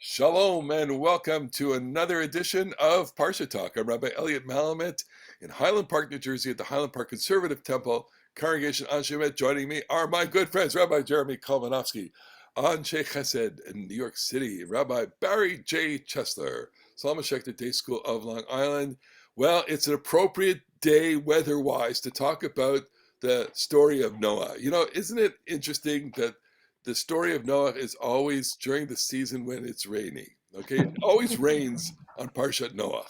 Shalom and welcome to another edition of Parasha Talk. I'm Rabbi Elliot Malamet in Highland Park, New Jersey at the Highland Park Conservative Temple, Congregation Anshe Emet. Joining me are my good friends, Rabbi Jeremy Kalmanovsky, Anshe Chesed in New York City, Rabbi Barry J. Chesler, Solomon Schechter Day School of Long Island. Well, it's an appropriate day weather-wise to talk about the story of Noah. You know, isn't it interesting that the story of Noah is always during the season when it's raining. Okay, it always rains on Parshat Noah.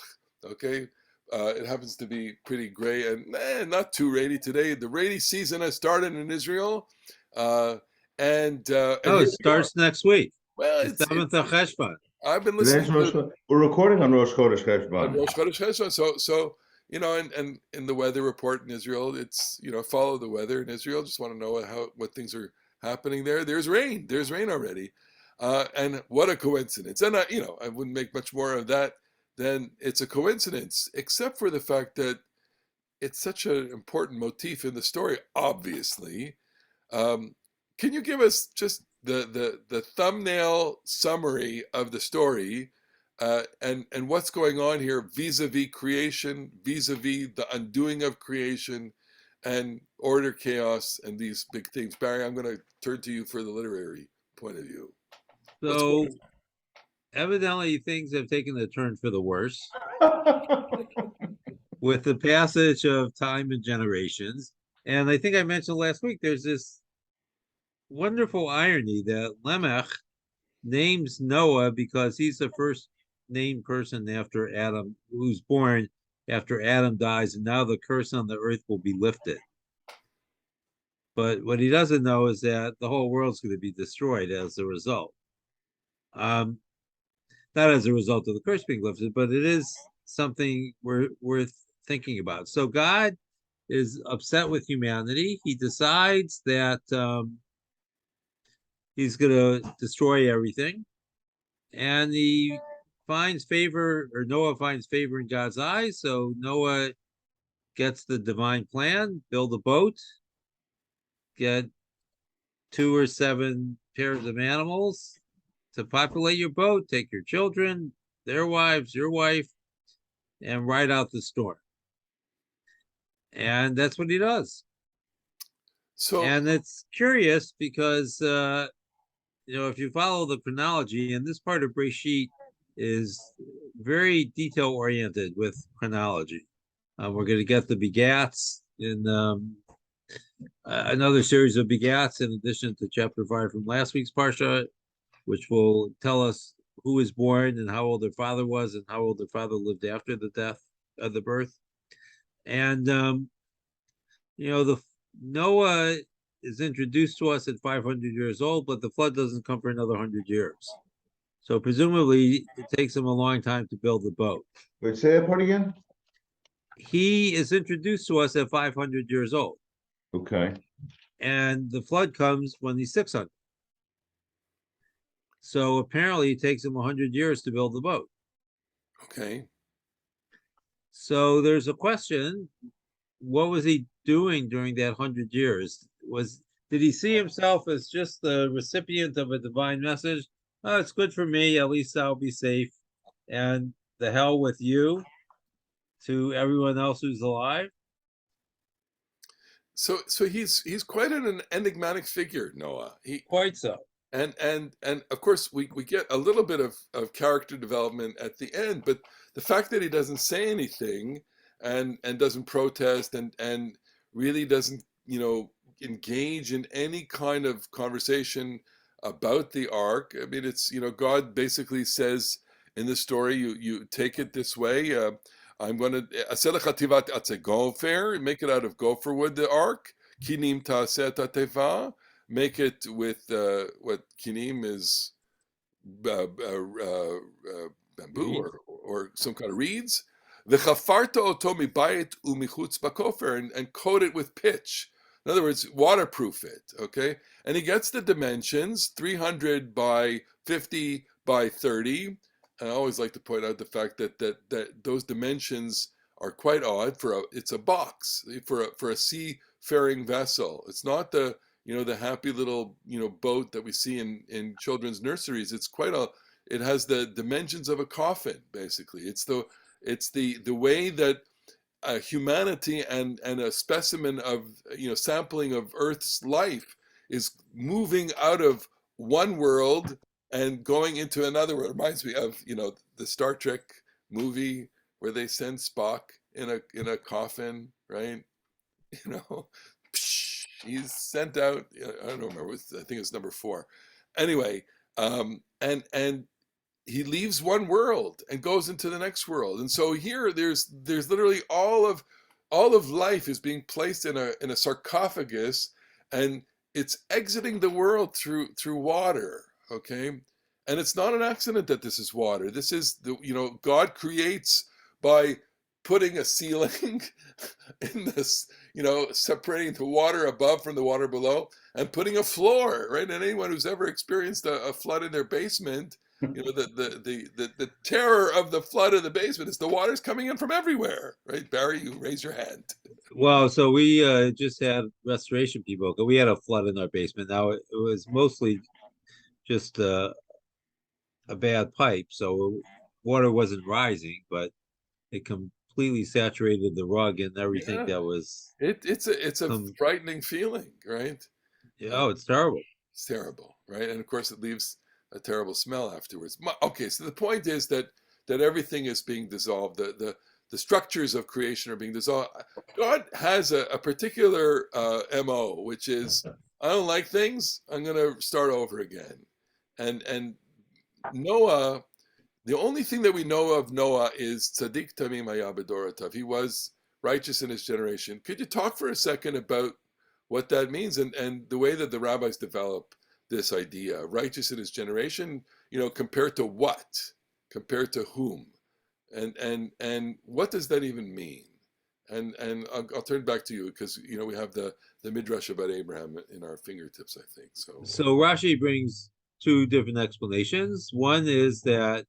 Okay, it happens to be pretty gray and not too rainy today. The rainy season has started in Israel, and Oh, here it we are. starts next week. Well, The seventh of Cheshvan. I've been Today's listening Rosh. to We're recording on Rosh Chodesh on Cheshvan. Rosh Chodesh Heshvan. So you know, and in the weather report in Israel, it's follow the weather in Israel. Just want to know what things are happening there. There's rain. There's rain already, and what a coincidence. And I wouldn't make much more of that than it's a coincidence, except for the fact that it's such an important motif in the story. Obviously, um, can you give us just the thumbnail summary of the story, and what's going on here vis-a-vis creation, vis-a-vis the undoing of creation, and order, chaos, and these big things? Barry, I'm going to turn to you for the literary point of view. What's going So evidently things have taken a turn for the worse with the passage of time and generations. And I think I mentioned last week, there's this wonderful irony that Lamech names Noah because he's the first named person after Adam, who's born after Adam dies, and now the curse on the earth will be lifted. But what he doesn't know is that the whole world's going to be destroyed as a result. Um, not as a result of the curse being lifted, but it is something worth thinking about. So God is upset with humanity. He decides that he's going to destroy everything, and he finds favor, or Noah finds favor in God's eyes. So Noah gets the divine plan: build a boat, get 2 or 7 pairs of animals to populate your boat, take your children, their wives, your wife, and ride out the storm. And that's what he does. So And it's curious because, if you follow the chronology, and this part of Breshit is very detail oriented with chronology. We're going to get the begats in another series of begats in addition to chapter 5 from last week's Parsha, which will tell us who was born and how old their father was and how old their father lived after the death of the birth. And the Noah is introduced to us at 500 years old, but the flood doesn't come for another 100 years. So presumably it takes him a long time to build the boat. Wait, say that part again? He is introduced to us at 500 years old. Okay. And the flood comes when he's 600. So apparently it takes him 100 years to build the boat. okay. So there's a question: what was he doing during that 100 years? Did he see himself as just the recipient of a divine message? Oh, it's good for me, at least I'll be safe, and the hell with you to everyone else who's alive? So he's quite an enigmatic figure, Noah. Quite so. And of course we get a little bit of character development at the end, but the fact that he doesn't say anything and doesn't protest and really doesn't engage in any kind of conversation about the ark. I mean, it's God basically says in the story, you take it this way. I'm going to gopher, make it out of gopher wood, the ark. Kinim ta'aseh teva, make it with what kinim is, bamboo or some kind of reeds. V'chafarta oto mibayit umichutz bakofer, and coat it with pitch. In other words, waterproof it. Okay, and he gets the dimensions: 300 by 50 by 30. And I always like to point out the fact that those dimensions are quite odd it's a box for a seafaring vessel. It's not the happy little boat that we see in children's nurseries. It's quite it has the dimensions of a coffin. Basically, it's the way that humanity and a specimen of sampling of Earth's life is moving out of one world and going into another world. It reminds me of the Star Trek movie where they send Spock in a coffin, right? You know, he's sent out. I don't remember. I think it's number 4. Anyway, and he leaves one world and goes into the next world. And so here there's literally all of life is being placed in a sarcophagus, and it's exiting the world through water. Okay. And it's not an accident that this is water. This is God creates by putting a ceiling in this, separating the water above from the water below, and putting a floor, right? And anyone who's ever experienced a flood in their basement, the terror of the flood of the basement is the water's coming in from everywhere, right? Barry, you raise your hand. Well, so we just had restoration people. We had a flood in our basement. Now it was mostly just a bad pipe, so water wasn't rising, but it completely saturated the rug and everything Yeah, that was it's a frightening feeling, right? oh, it's terrible. It's terrible, right? And of course, it leaves a terrible smell afterwards. Okay, so the point is that everything is being dissolved. The structures of creation are being dissolved. God has a particular MO, which is, I don't like things, I'm going to start over again. And Noah, the only thing that we know of Noah is tzaddik tamim haya b'dorotav. He was righteous in his generation. Could you talk for a second about what that means and the way that the rabbis develop this idea, righteous in his generation, compared to what, compared to whom, and what does that even mean? And I'll turn back to you because we have the midrash about Abraham in our fingertips, I think. So Rashi brings two different explanations. One is that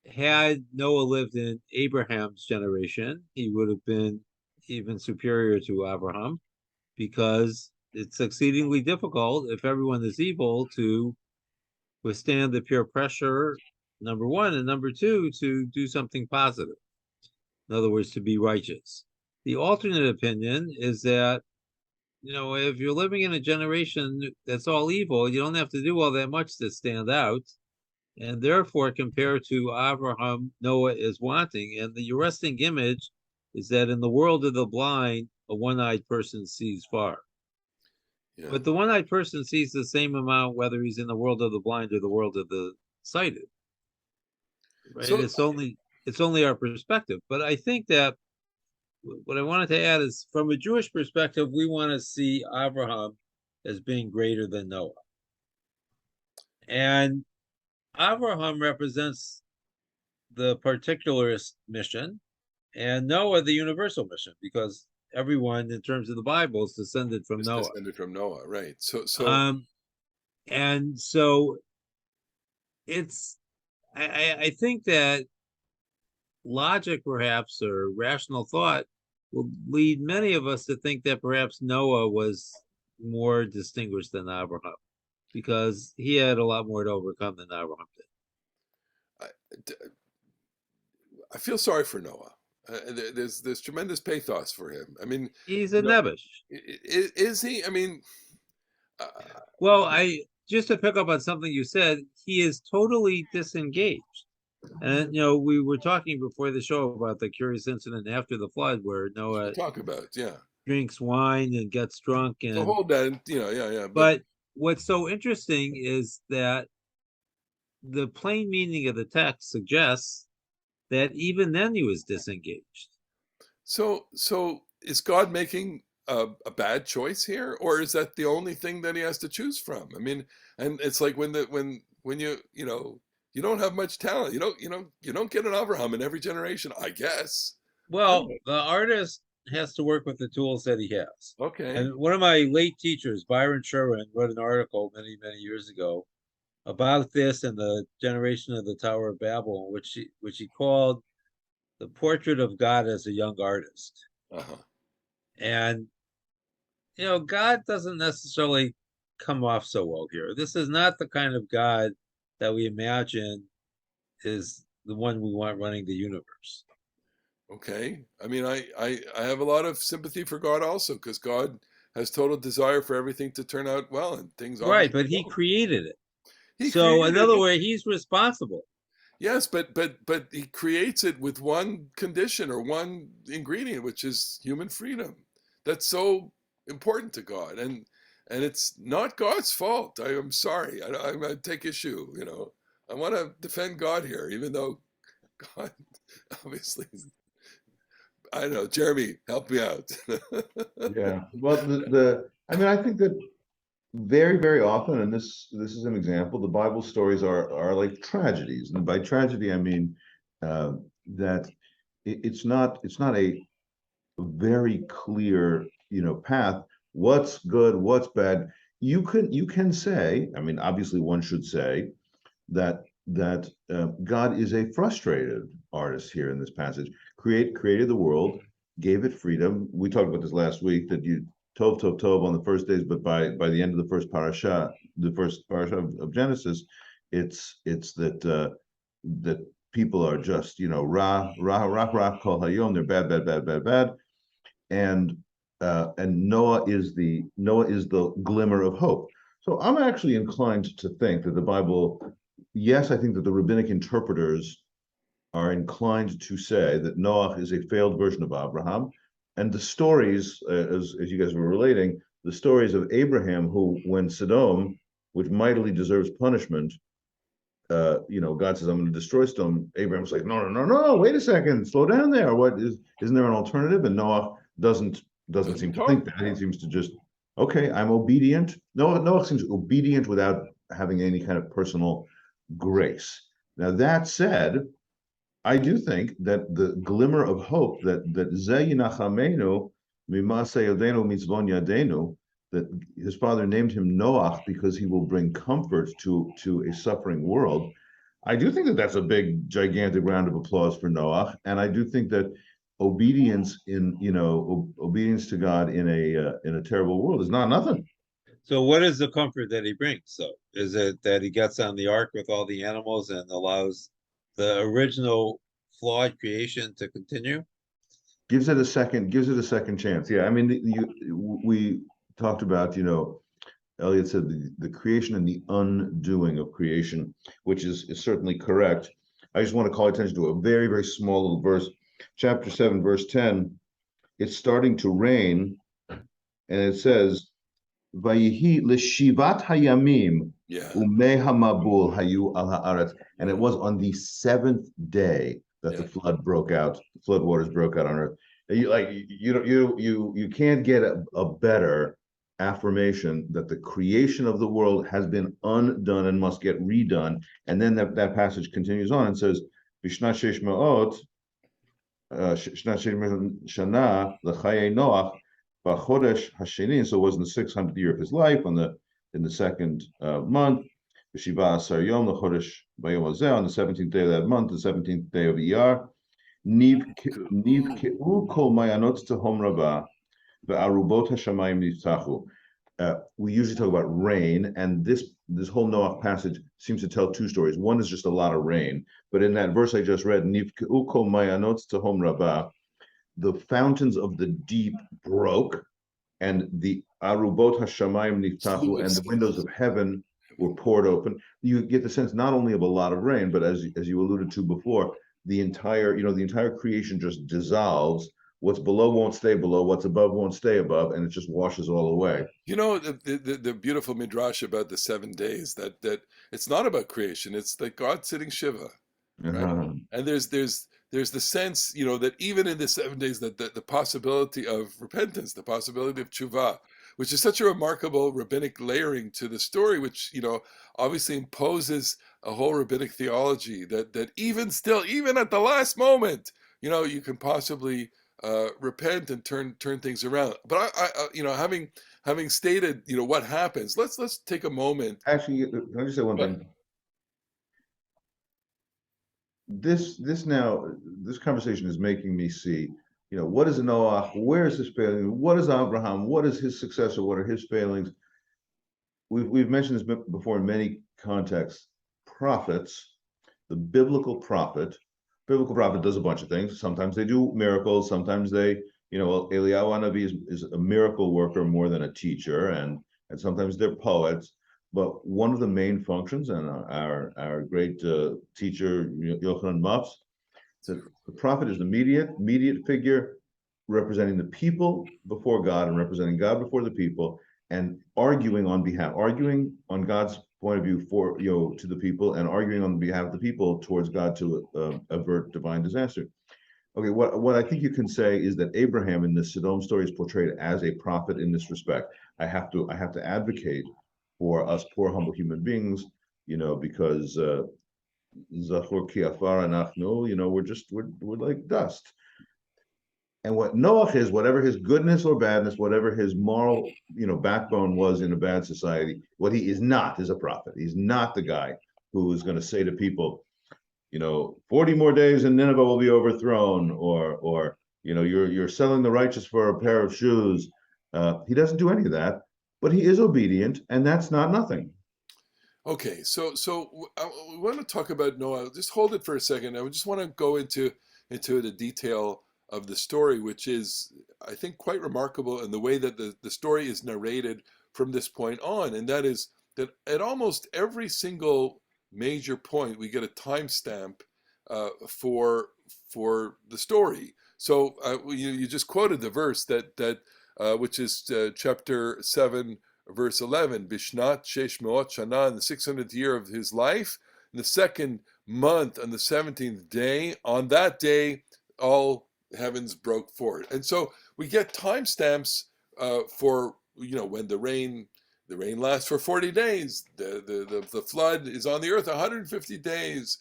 had Noah lived in Abraham's generation, he would have been even superior to Abraham, because it's exceedingly difficult, if everyone is evil, to withstand the peer pressure, number one, and number two, to do something positive. In other words, to be righteous. The alternate opinion is that, if you're living in a generation that's all evil, you don't have to do all that much to stand out. And therefore, compared to Abraham, Noah is wanting. And the arresting image is that in the world of the blind, a one-eyed person sees far. Yeah. But the one-eyed person sees the same amount whether he's in the world of the blind or the world of the sighted. Right? So, it's only our perspective. But I think that what I wanted to add is, from a Jewish perspective, we want to see Abraham as being greater than Noah. And Abraham represents the particularist mission, and Noah the universal mission, because everyone in terms of the Bible is descended from Noah. Descended from Noah, right? So and so it's I think that logic, perhaps, or rational thought, will lead many of us to think that perhaps Noah was more distinguished than Abraham, because he had a lot more to overcome than Abraham did. I feel sorry for Noah. There's tremendous pathos for him. I mean, He's a Nebush. Is he? I mean, well, just to pick up on something you said, he is totally disengaged. And we were talking before the show about the curious incident after the flood where Noah talk about, yeah, drinks wine and gets drunk, and the whole that, yeah. But what's so interesting is that the plain meaning of the text suggests that even then he was disengaged. So is God making a bad choice here, or is that the only thing that he has to choose from? I mean, and it's like when you don't have much talent, you don't get an Abraham in every generation, I guess. Well, the artist has to work with the tools that he has. Okay. And one of my late teachers, Byron Sherwin, wrote an article many, many years ago about this and the generation of the Tower of Babel, which he called The Portrait of God as a Young Artist. Uh-huh. And God doesn't necessarily come off so well here. This is not the kind of God that we imagine is the one we want running the universe. Okay. I mean, I have a lot of sympathy for God also, because God has total desire for everything to turn out well, and things Right, obviously but he don't. created it. He So in created other it. words, he's responsible. Yes, but he creates it with one condition or one ingredient, which is human freedom. That's so important to God, and it's not God's fault. I'm sorry. I take issue. I want to defend God here, even though God obviously. I don't know. Jeremy, help me out. Yeah. Well, I mean, I think that very, very often, and this is an example, the Bible stories are like tragedies. And by tragedy, I mean that it's not a very clear, path. What's good, what's bad. You can say, I mean, obviously one should say that God is a frustrated artist here in this passage. Created the world, gave it freedom. We talked about this last week that you tov tov tov on the first days, but by the end of the first parasha of Genesis, it's that people are just ra ra ra ra kol hayom. They're bad bad bad bad bad, and Noah is the glimmer of hope. So I'm actually inclined to think that the Bible, yes, I think that the rabbinic interpreters are inclined to say that Noah is a failed version of Abraham, and the stories, as you guys were relating, the stories of Abraham, who when Sodom, which mightily deserves punishment, God says, "I'm going to destroy Sodom." Abraham's like, "No, no, no, no, wait a second, slow down there. Isn't there an alternative?" And Noah doesn't seem Doesn't to think talk. that. He seems to just, okay, I'm obedient. Noah seems obedient without having any kind of personal grace. Now that said, I do think that the glimmer of hope that Ze Yinachamenu Mimase Yodenu Mitzvon Yadenu, that his father named him Noah because he will bring comfort to a suffering world. I do think that that's a big, gigantic round of applause for Noah, and I do think that obedience to God in a terrible world is not nothing. So what is the comfort that he brings? So is it that he gets on the ark with all the animals and allows the original flawed creation to continue? Gives it a second chance. Yeah, I mean, we talked about, Elliot said the creation and the undoing of creation, which is certainly correct. I just want to call attention to a very, very small little verse, chapter 7, verse 10. It's starting to rain, and it says, Vayihi l'shivat hayamim Yeah, umei hamabul hayu al haaretz. And yeah, it was on the seventh day that the yeah. flood broke out. The flood waters broke out on earth. You can't get a better affirmation that the creation of the world has been undone and must get redone. And then that passage continues on and says, Vishnat shesh ma'ot Shana L'Chaye Noach B'Chodesh Hasheni. So it was in the 600th year of his life, in the second month. B'Shiva Asar Yom L'Chodesh B'Yom Hazeh, on the 17th day of that month, the 17th day of Iyar. Niv Ke'u Kol Mayanot Tehom Rabah Ve'arubot Hashamayim Niftachu. We usually talk about rain, and this whole Noah passage seems to tell two stories. One is just a lot of rain, but in that verse I just read, Nivkeu kol mayanot tehom rabah, the fountains of the deep broke, and the arubot hashamayim niftachu, and the windows of heaven were poured open. You get the sense not only of a lot of rain, but as you alluded to before, the entire creation just dissolves. What's below won't stay below. What's above won't stay above, and it just washes all away. The beautiful midrash about the 7 days, that it's not about creation. It's like God sitting shiva, right? Uh-huh. And there's the sense, that even in the 7 days, that the possibility of repentance, the possibility of tshuva, which is such a remarkable rabbinic layering to the story, which obviously imposes a whole rabbinic theology that even still, even at the last moment, you can possibly repent and turn things around. But having stated what happens, let's take a moment. Actually, can I just say one But thing? This conversation is making me see, what is Noah? Where is his failing? What is Abraham? What is his successor? What are his failings? We've mentioned this before in many contexts. prophets, the biblical prophet does a bunch of things. Sometimes they do miracles. Sometimes they, Eliyahu Hanavi is a miracle worker more than a teacher, and sometimes they're poets. But one of the main functions, and our great teacher Yochanan Mufs, that the prophet is the mediate figure representing the people before God and representing God before the people, and arguing on God's point of view for to the people, and arguing on behalf of the people towards God to avert divine disaster. Okay, what I think you can say is that Abraham in the Sodom story is portrayed as a prophet in this respect. I have to advocate for us poor humble human beings, because Zachor ki afar anachnu, we're like dust. And what Noah is, whatever his goodness or badness, whatever his moral, backbone was in a bad society, what he is not is a prophet. He's not the guy who is going to say to people, 40 more days and Nineveh will be overthrown, or you're selling the righteous for a pair of shoes. He doesn't do any of that, but he is obedient, and that's not nothing. Okay, so I want to talk about Noah. Just hold it for a second. I just want to go into the detail of the story, which is, I think, quite remarkable in the way that the story is narrated from this point on, and that is that at almost every single major point we get a timestamp for the story. So you just quoted the verse that which is chapter 7 verse 11, Bishnat Shesh Meot Shana, in the 600th year of his life, in the second month, on the 17th day, on that day, all heavens broke forth. And so we get timestamps for, when the rain lasts for 40 days, the flood is on the earth 150 days.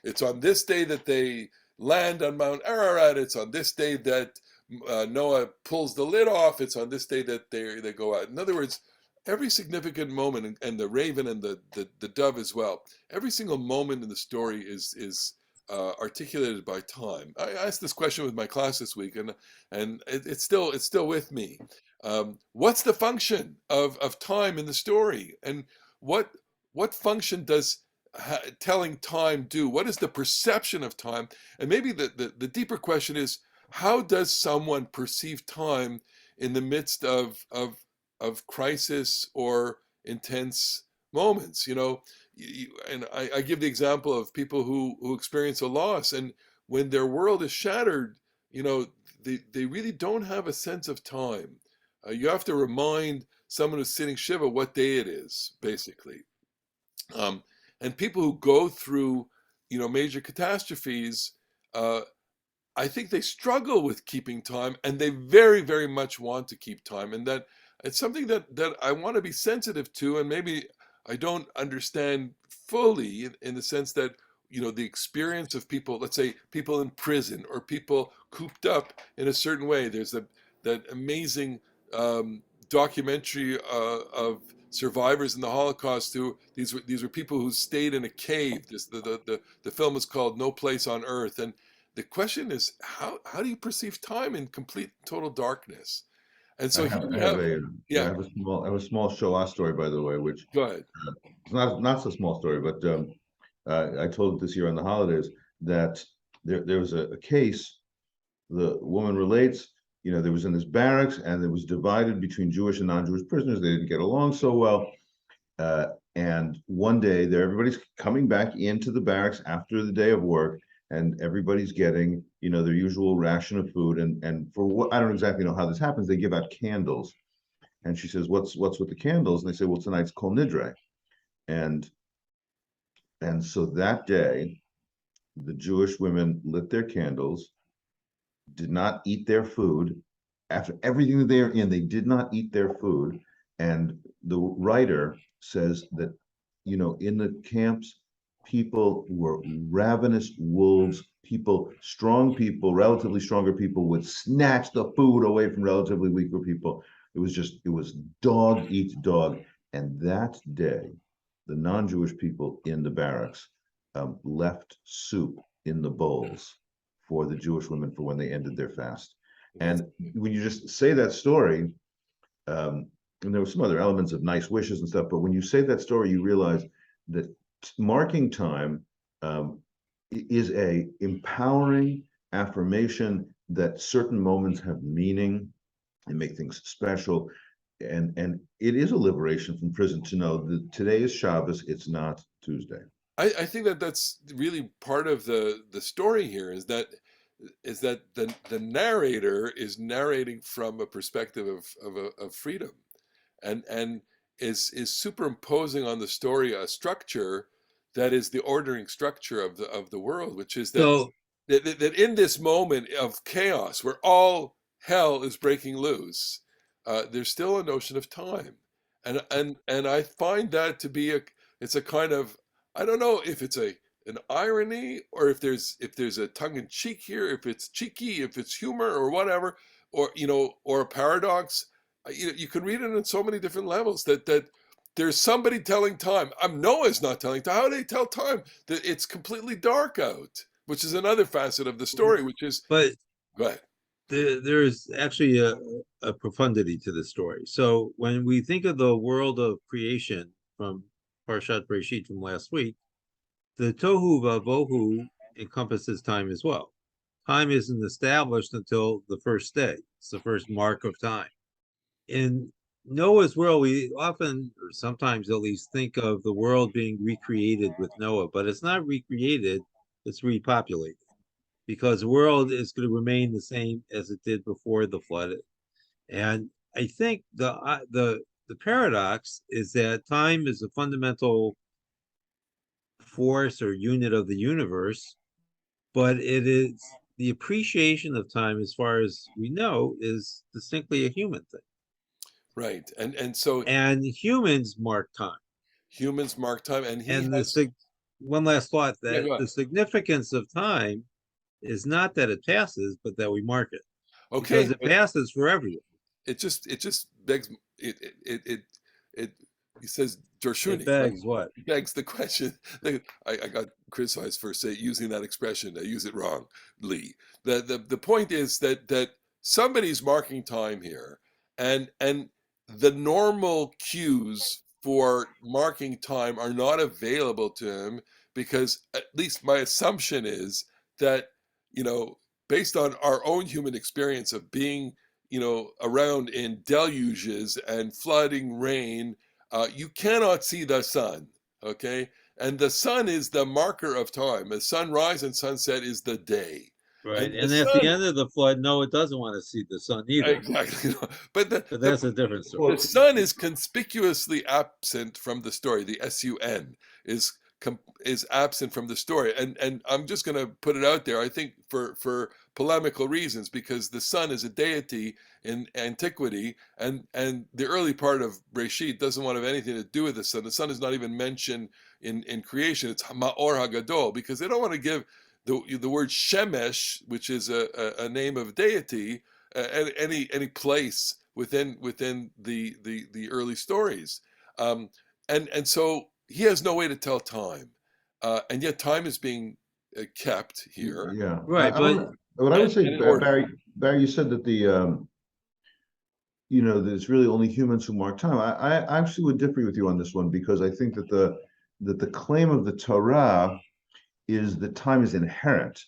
It's on this day that they land on Mount Ararat. It's on this day that Noah pulls the lid off. It's on this day that they go out. In other words, every significant moment, and the raven and the dove as well, every single moment in the story is articulated by time. I asked this question with my class this week, and it's still with me. What's the function of time in the story, and what function does telling time do? What is the perception of time? And maybe the deeper question is, how does someone perceive time in the midst of crisis or intense moments? And I give the example of people who experience a loss, and when their world is shattered, they really don't have a sense of time. You have to remind someone who's sitting shiva what day it is, basically. And people who go through, major catastrophes, I think they struggle with keeping time, and they very, very much want to keep time. And that it's something that I want to be sensitive to, and maybe I don't understand fully in the sense that, the experience of people, let's say people in prison or people cooped up in a certain way. There's that amazing documentary of survivors in the Holocaust who these were people who stayed in a cave. The film is called No Place on Earth, and the question is, how do you perceive time in complete total darkness? And so here we have, I yeah, have a small Shoah story, by the way, which go ahead. it's not so small story, but I told it this year on the holidays that there was a case. The woman relates, there was in this barracks, and it was divided between Jewish and non-Jewish prisoners. They didn't get along so well. And one day, everybody's coming back into the barracks after the day of work, and everybody's getting, their usual ration of food. And for what, I don't exactly know how this happens, they give out candles. And she says, "What's with the candles?" And they say, "Well, tonight's Kol Nidre." And so that day, the Jewish women lit their candles, did not eat their food. After everything that they are in, they did not eat their food. And the writer says that, in the camps, people were ravenous wolves. Strong people, relatively stronger people would snatch the food away from relatively weaker people. It was dog eats dog. And that day, the non-Jewish people in the barracks left soup in the bowls for the Jewish women for when they ended their fast. And when you just say that story, and there were some other elements of nice wishes and stuff, but when you say that story, you realize that marking time is a empowering affirmation that certain moments have meaning and make things special. And it is a liberation from prison to know that today is Shabbos, it's not Tuesday. I think that that's really part of the story here is that the narrator is narrating from a perspective of freedom, and is superimposing on the story a structure that is the ordering structure of the world, which is that So, that in this moment of chaos where all hell is breaking loose, there's still a notion of time, and I find that to be it's a kind of, I don't know if it's an irony or if there's a tongue in cheek here, if it's cheeky, if it's humor or whatever, or or a paradox. You can read it in so many different levels, that there's somebody telling time. Noah's not telling time. How do they tell time? That it's completely dark out, which is another facet of the story, which is, but go ahead. there's actually a profundity to the story. So when we think of the world of creation from Parashat Breshit from last week, the tohu vavohu encompasses time as well. Time isn't established until the first day. It's the first mark of time. In Noah's world, we often, or sometimes at least, think of the world being recreated with Noah, but it's not recreated, it's repopulated, because the world is going to remain the same as it did before the flood. And I think the paradox is that time is a fundamental force or unit of the universe, but it is the appreciation of time, as far as we know, is distinctly a human thing. Right, and so And humans mark time. humans mark time, and he And has, one last thought, yeah, that go ahead. the significance of time is not that it passes, but that we mark it, because Okay, it but passes for everyone. it just begs it he says It Dershuni, right? begs what? It begs the question. I got criticized for using that expression. I use it wrongly. The point is that somebody's marking time here, and the normal cues for marking time are not available to him, because at least my assumption is that, you know based on our own human experience of being, around in deluges and flooding rain, you cannot see the sun, okay? And the sun is the marker of time. The sunrise and sunset is the day. Right. And the And at the sun, end of the flood, Noah doesn't want to see the sun either. exactly. But But that's a different story. the sun is conspicuously absent from the story. The sun is is absent from the story, and I'm just going to put it out there. I think for polemical reasons, because the sun is a deity in antiquity, and the early part of Breshit doesn't want to have anything to do with the sun. The sun is not even mentioned in creation. It's Ma'or Hagadol, because they don't want to give the word Shemesh, which is a name of deity, any place within the early stories, and so he has no way to tell time, and yet time is being kept here, Yeah. Right. But What I would say, and in order. Barry, you said that there's really only humans who mark time. I actually would differ with you on this one, because I think that the claim of the Torah is that time is inherent,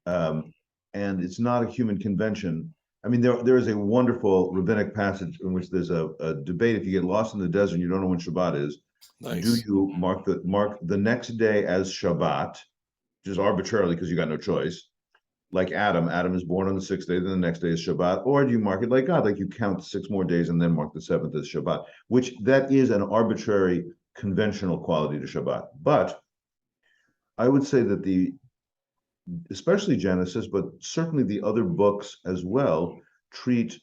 and it's not a human convention. I mean, there is a wonderful rabbinic passage in which there's a debate. If you get lost in the desert and you don't know when Shabbat is, do Nice. you mark the next day as Shabbat, just arbitrarily because you got no choice, like Adam is born on the sixth day, then the next day is Shabbat, or do you mark it like God, like you count 6 more days and then mark the seventh as Shabbat, which that is an arbitrary conventional quality to Shabbat. But I would say that especially Genesis, but certainly the other books as well, treat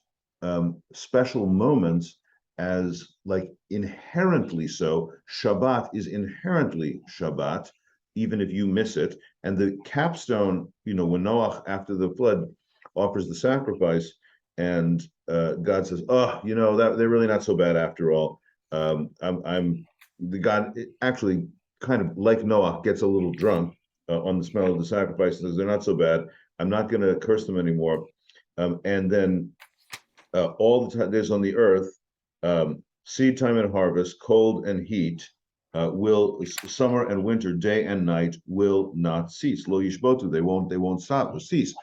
special moments as like inherently so. Shabbat is inherently Shabbat, even if you miss it. And the capstone, when Noah, after the flood, offers the sacrifice, and God says, "Oh, that they're really not so bad after all." I'm the God actually kind of like Noah gets a little drunk on the smell of the sacrifice, and says, "They're not so bad. I'm not going to curse them anymore." And then all the time there's on the earth, seed time and harvest, cold and heat, summer and winter, day and night, will not cease. Lo yishbotu, they won't stop or cease.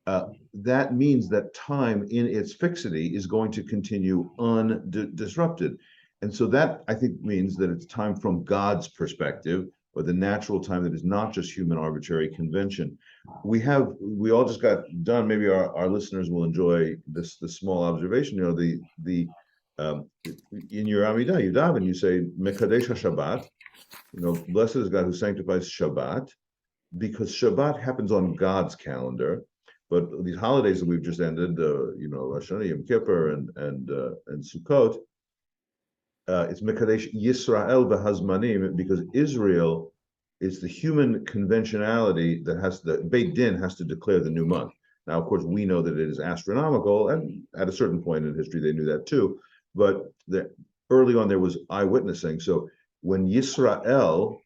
That means that time in its fixity is going to continue undisrupted. And so that, I think, means that it's time from God's perspective, or the natural time that is not just human arbitrary convention. We all just got done. Maybe our listeners will enjoy this small observation. In your Amidah, you daven, you say, Mekadesh HaShabbat, blessed is God who sanctifies Shabbat, because Shabbat happens on God's calendar. But these holidays that we've just ended, Rosh Hashanah, Yom Kippur, and Sukkot, it's Mekadesh Yisrael v'Hazmanim, because Israel is the human conventionality that Beit Din has to declare the new month. Now, of course, we know that it is astronomical, and at a certain point in history, they knew that too. But early on, there was eyewitnessing. So when Yisrael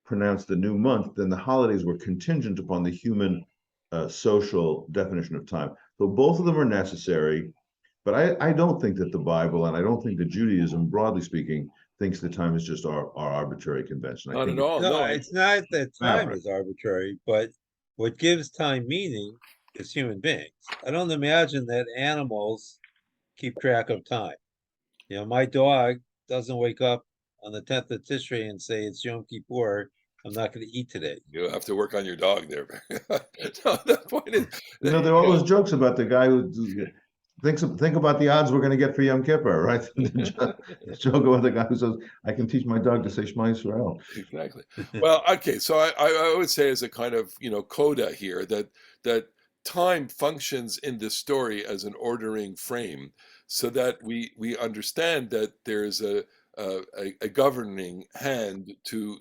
pronounced the new month, then the holidays were contingent upon the human social definition of time. So both of them are necessary, but I don't think that the Bible, and I don't think that Judaism, broadly speaking, thinks that time is just our arbitrary convention. Not at all. No, No, it's not that time is arbitrary, but what gives time meaning is human beings. I don't imagine that animals keep track of time. My dog doesn't wake up on the 10th of Tishrei and say it's Yom Kippur, I'm not going to eat today. you have to work on your dog there. No, the point is, there are all those jokes about the guy who think about the odds we're going to get for Yom Kippur, right? The joke about the guy who says, "I can teach my dog to say Shema Yisrael." Exactly. Well, okay, so I would say as a kind of coda here that time functions in this story as an ordering frame, so that we understand that there's a governing hand to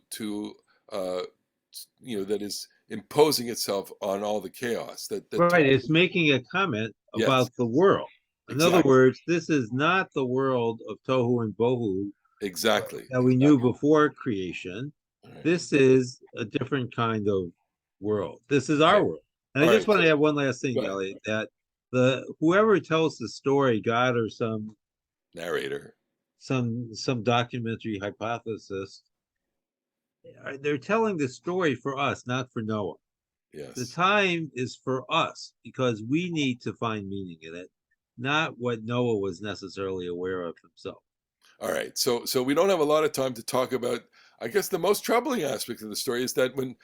that is imposing itself on all the chaos. That Right, it's making a comment about the world. In other words, this is not the world of Tohu and Bohu that we knew before creation. Right. This is a different kind of world. This is our world. And I just want to add one last thing, Elliot, that whoever tells the story, God or some narrator, some documentary hypothesis, they're telling the story for us, not for Noah. Yes. The time is for us because we need to find meaning in it, not what Noah was necessarily aware of himself. All right. So we don't have a lot of time to talk about, I guess the most troubling aspect of the story is that when,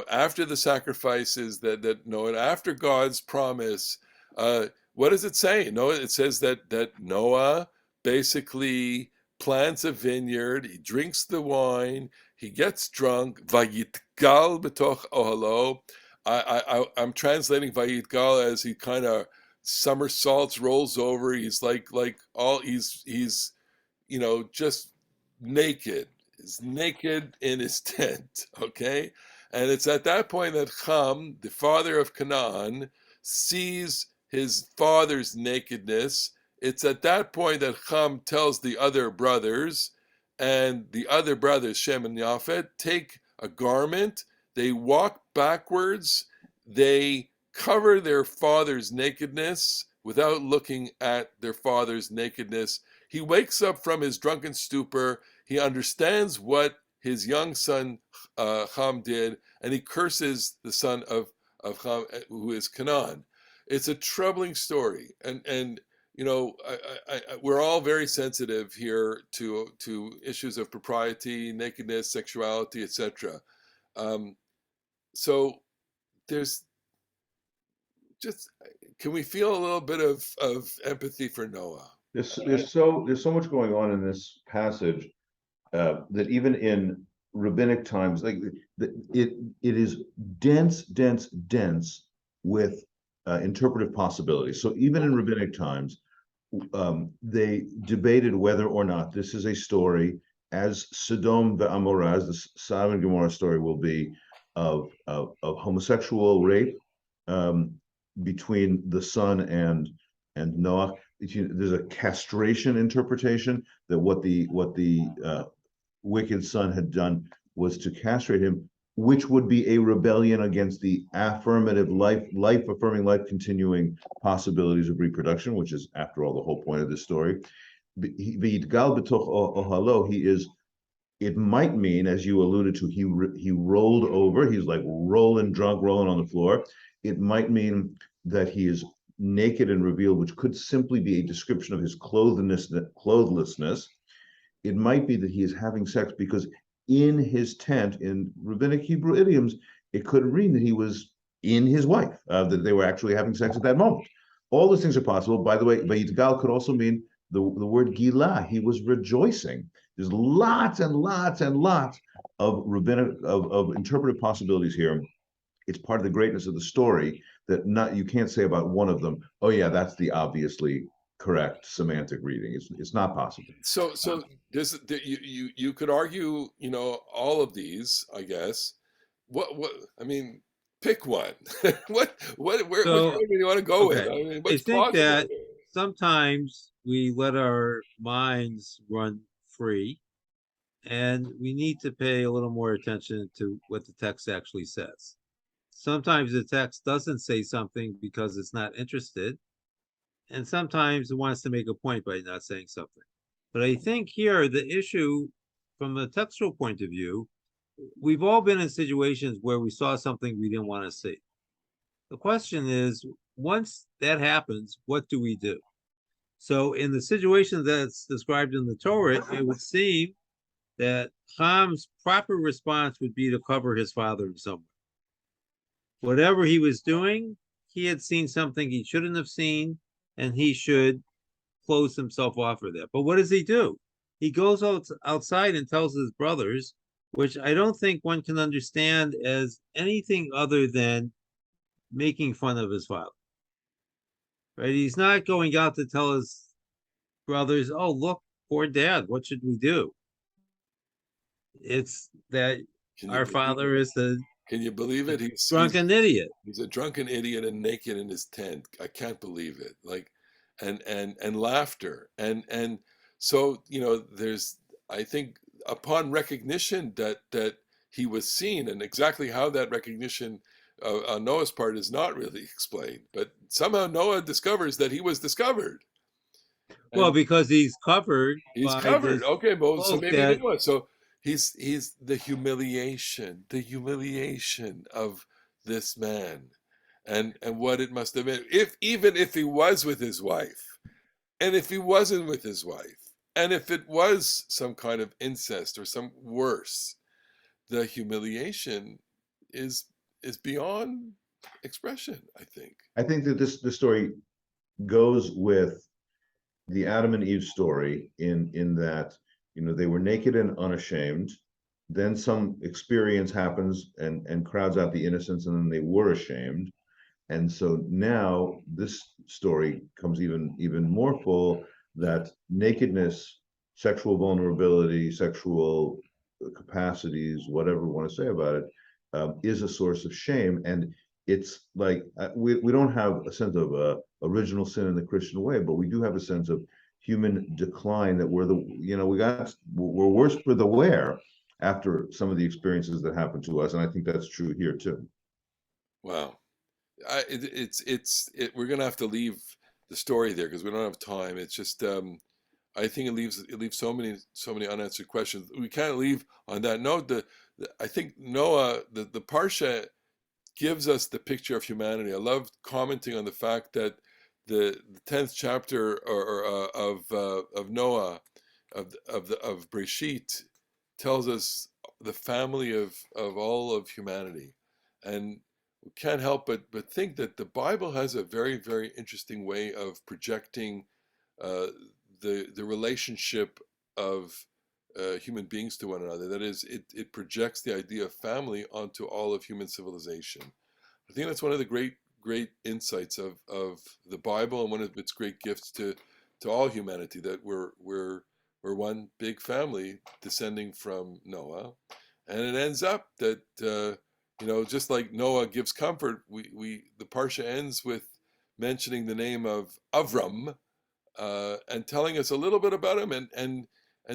after the sacrifices that Noah, after God's promise, what does it say? It says that Noah basically plants a vineyard, he drinks the wine, he gets drunk, vayitgal betoch ohalo. I'm translating vayitgal as he kind of somersaults, rolls over. He's he's just naked. He's naked in his tent, okay? And it's at that point that Ham, the father of Canaan, sees his father's nakedness. It's at that point that Ham tells the other brothers, and the other brothers, Shem and Yafet, take a garment, they walk backwards, they cover their father's nakedness without looking at their father's nakedness. He wakes up from his drunken stupor. He understands what his young son Ham did, and he curses the son of Ham, who is Canaan. It's a troubling story, and we're all very sensitive here to issues of propriety, nakedness, sexuality, etc. So there's just, can we feel a little bit of empathy for Noah? There's so much going on in this passage that even in rabbinic times, it is dense with interpretive possibilities. So even in rabbinic times, they debated whether or not this is a story, as Sodom ve'Amorah, as the Sodom and Gomorrah story will be, of homosexual rape between the son and Noah. There's a castration interpretation that what the wicked son had done was to castrate him, which would be a rebellion against the affirmative life-affirming, life-continuing possibilities of reproduction, which is, after all, the whole point of this story. He is It might mean, as you alluded to, he rolled over. He's like rolling drunk, rolling on the floor. It might mean that he is naked and revealed, which could simply be a description of his clothlessness. It might be that he is having sex because in his tent, in rabbinic Hebrew idioms, it could mean that he was in his wife, that they were actually having sex at that moment. All those things are possible. By the way, Vayitgal could also mean the word Gilah. He was rejoicing. There's lots and lots and lots of rabbinic of interpretive possibilities here. It's part of the greatness of the story that not you can't say about one of them, oh yeah, that's the obviously correct semantic reading. It's not possible. So you could argue, all of these, I guess. What I mean, pick one. Which So, one do you want to go with? okay. I mean, I what's think plausible that here? sometimes we let our minds run free, and we need to pay a little more attention to what the text actually says. Sometimes the text doesn't say something because it's not interested, and sometimes it wants to make a point by not saying something. But I think here the issue from a textual point of view, we've all been in situations where we saw something we didn't want to see. The question is, once that happens, what do we do? So in the situation that's described in the Torah, it would seem that Ham's proper response would be to cover his father in some way. Whatever he was doing, he had seen something he shouldn't have seen, and he should close himself off for that. But what does he do? He goes outside and tells his brothers, which I don't think one can understand as anything other than making fun of his father. Right? He's not going out to tell his brothers, "Oh, look, poor dad. What should we do?" It's that Can you our believe father is Can you believe a it? drunken idiot. He's a drunken idiot and naked in his tent. I can't believe it. Like, and laughter and so there's, I think, upon recognition that he was seen, and exactly how that recognition on Noah's part is not really explained, but somehow Noah discovers that he was discovered, Well, and because he's covered he's by covered. this Okay, well, so cloak maybe that, Noah. So he's the humiliation of this man, and what it must have been, if even if he was with his wife, and if he wasn't with his wife, and if it was some kind of incest or some worse, the humiliation is is beyond expression, I think. I think that this story goes with the Adam and Eve story in that they were naked and unashamed. Then some experience happens and crowds out the innocence, and then they were ashamed. And so now this story comes even more full that nakedness, sexual vulnerability, sexual capacities, whatever we want to say about it, is a source of shame. And it's like we don't have a sense of original sin in the Christian way, but we do have a sense of human decline, that we're worse for the wear after some of the experiences that happen to us. And I think that's true here too. Wow. We're gonna have to leave the story there because we don't have time. It's just I think it leaves so many unanswered questions. We can't leave on that note. I think Noah, the parsha gives us the picture of humanity. I love commenting on the fact that the 10th chapter of Noah, of Breshit, tells us the family of all of humanity, and we can't help but think that the Bible has a very, very interesting way of projecting uh, the relationship of human beings to one another. That is, it projects the idea of family onto all of human civilization. I think that's one of the great insights of the Bible, and one of its great gifts to all humanity, that we're one big family descending from Noah, and it ends up that just like Noah gives comfort, we the parsha ends with mentioning the name of Avram, and telling us a little bit about him, and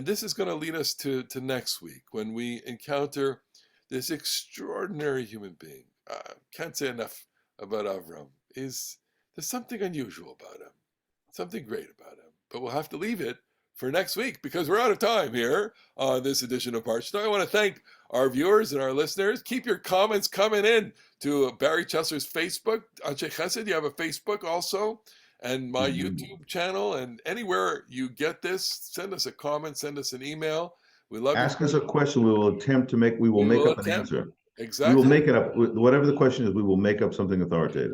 this is going to lead us to next week when we encounter this extraordinary human being. Can't say enough about Avram. There's something unusual about him, something great about him, but we'll have to leave it for next week, because we're out of time here on this edition of Parasha Talk. I want to thank our viewers and our listeners. Keep your comments coming in to Barry Chesler's Facebook. Anshe Chesed, you have a Facebook also, and my YouTube channel, and anywhere you get this, send us a comment, send us an email. We love Ask you. us a question. We will attempt to make. We will make up an answer. Exactly. We will make it up. Whatever the question is, we will make up something authoritative.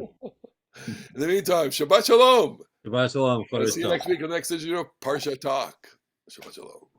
In the meantime, Shabbat Shalom. Shabbat Shalom. I'll see you next week on the next edition of Parsha Talk. Shabbat Shalom.